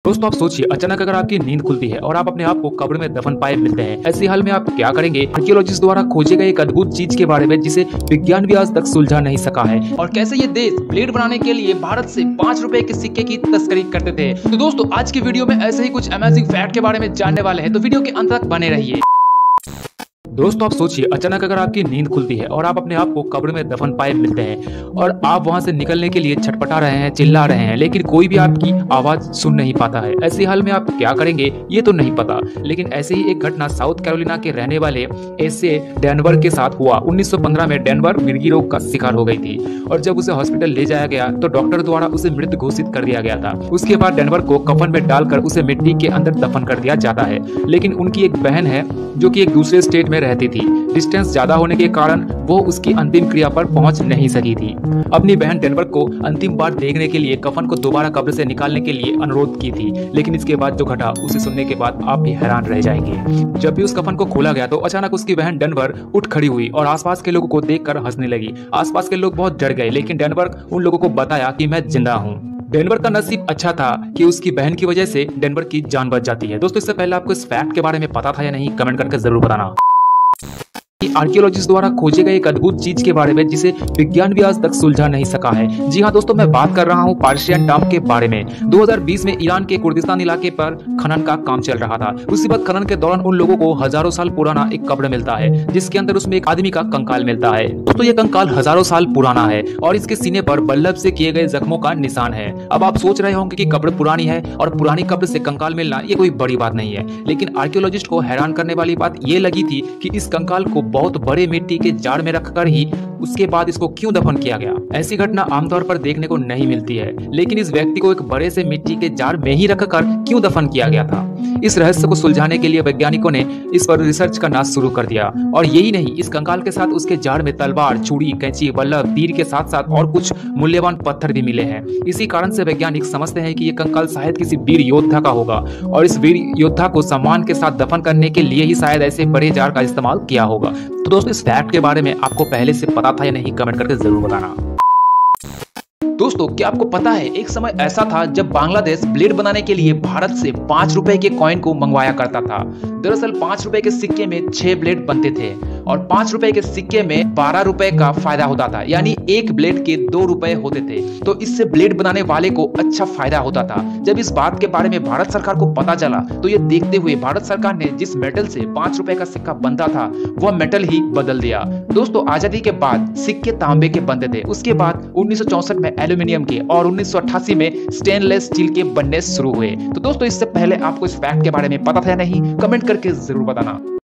दोस्तों आप सोचिए, अचानक अगर आपकी नींद खुलती है और आप अपने आप को कब्र में दफन पाए मिलते हैं, ऐसे हाल में आप क्या करेंगे? आर्कियोलॉजिस्ट द्वारा खोजे गए एक अद्भुत चीज के बारे में जिसे विज्ञान भी आज तक सुलझा नहीं सका है। और कैसे ये देश ब्लेड बनाने के लिए भारत से 5 रुपए के सिक्के की तस्करी करते थे। तो दोस्तों आज की वीडियो में ऐसे ही कुछ अमेजिंग फैक्ट के बारे में जानने वाले हैं, तो वीडियो के अंत तक बने रहिए। दोस्तों आप सोचिए, अचानक अगर आपकी नींद खुलती है और आप अपने आप को कब्र में दफन पाए मिलते हैं और आप वहां से निकलने के लिए छटपटा रहे हैं, चिल्ला रहे हैं, लेकिन कोई भी आपकी आवाज सुन नहीं पाता है। ऐसे हाल में आप क्या करेंगे ये तो नहीं पता, लेकिन ऐसे ही एक घटना साउथ कैरोलिना के रहने वाले एसे डेनवर के साथ हुआ। 1915 में डेनवर मिर्गी रोग का शिकार हो गई थी और जब उसे हॉस्पिटल ले जाया गया तो डॉक्टर द्वारा उसे मृत घोषित कर दिया गया था। उसके बाद डेनवर को कफन में डालकर उसे मिट्टी के अंदर दफन कर दिया जाता है। लेकिन उनकी एक बहन है जो कि एक दूसरे स्टेट में रहती थी। डिस्टेंस ज्यादा होने के कारण वो उसकी अंतिम क्रिया पर पहुंच नहीं सकी थी। अपनी बहन डेनवर को अंतिम बार देखने के लिए कफन को दोबारा कब्र से निकालने के लिए अनुरोध की थी, लेकिन इसके बाद जो घटा उसे सुनने के बाद आप भी हैरान रह जाएंगे। जब भी उस कफन को खोला गया तो अचानक उसकी बहन डेनवर उठ खड़ी हुई और आसपास के लोगों को देखकर हंसने लगी। आसपास के लोग बहुत डर गए, लेकिन डेनवर उन लोगों को बताया कि मैं जिंदा हूँ। डेनवर का नसीब अच्छा था कि उसकी बहन की वजह से डेनवर की जान बच जाती है। दोस्तों इससे पहले आपको इस फैक्ट के बारे में पता था या नहीं, कमेंट करके जरूर बताना। आर्कियोलॉजिस्ट द्वारा खोजे गए एक अद्भुत चीज के बारे में जिसे विज्ञान भी आज तक सुलझा नहीं सका है। जी हाँ दोस्तों, मैं बात कर रहा हूँ पार्शियन टॉम के बारे में। 2020 में ईरान के कुर्दिस्तान इलाके पर खनन का काम चल रहा था। उसी वक्त खनन के दौरान उन लोगों को हजारों साल पुराना एक कब्र मिलता है, जिसके अंदर उसमें एक आदमी का कंकाल मिलता है। दोस्तों ये कंकाल हजारों साल पुराना है और इसके सीने पर बल्लभ से किए गए जख्मों का निशान है। अब आप सोच रहे होंगे कि कब्र पुरानी है और पुरानी कब्र से कंकाल मिलना ये कोई बड़ी बात नहीं है, लेकिन आर्कियोलॉजिस्ट को हैरान करने वाली बात ये लगी थी कि इस कंकाल को बहुत बड़े मिट्टी के जार में रखकर ही उसके बाद इसको क्यों दफन किया गया। ऐसी घटना आमतौर पर देखने को नहीं मिलती है, लेकिन इस व्यक्ति को एक बड़े से मिट्टी के जार में ही रखकर क्यों दफन किया गया था। इस रहस्य को सुलझाने के लिए वैज्ञानिकों ने इस पर रिसर्च करना शुरू कर दिया। और यही नहीं, इस कंकाल के साथ उसके जार में तलवार, छुरी, कैंची, बल्लभ, तीर के साथ साथ और कुछ मूल्यवान पत्थर भी मिले हैं। इसी कारण से वैज्ञानिक समझते हैं कि यह कंकाल शायद किसी वीर योद्धा का होगा और इस वीर योद्धा को सम्मान के साथ दफन करने के लिए ही शायद ऐसे बड़े जार का इस्तेमाल किया होगा। तो दोस्तों इस फैक्ट के बारे में आपको पहले से पता था या नहीं, कमेंट करके जरूर बताना। दोस्तों क्या आपको पता है, एक समय ऐसा था जब बांग्लादेश ब्लेड बनाने के लिए भारत से 5 रुपए के कॉइन को मंगवाया करता था। दरअसल 5 रुपए के सिक्के में 6 ब्लेड बनते थे और 5 रुपए के सिक्के में 12 रुपए का फायदा होता था, यानी एक ब्लेड के 2 रुपए होते थे। तो इससे ब्लेड बनाने वाले को अच्छा फायदा होता था। जब इस बात के बारे में भारत सरकार को पता चला तो ये देखते हुए भारत सरकार ने जिस मेटल से 5 रुपए का सिक्का बनता था वह मेटल ही बदल दिया। दोस्तों आजादी के बाद सिक्के तांबे के बनते थे, उसके बाद 1964 में एल्यूमिनियम के और 1988 में स्टेनलेस स्टील के बनने शुरू हुए। तो दोस्तों इससे पहले आपको इस फैक्ट के बारे में पता था या नहीं, कमेंट करके जरूर बताना।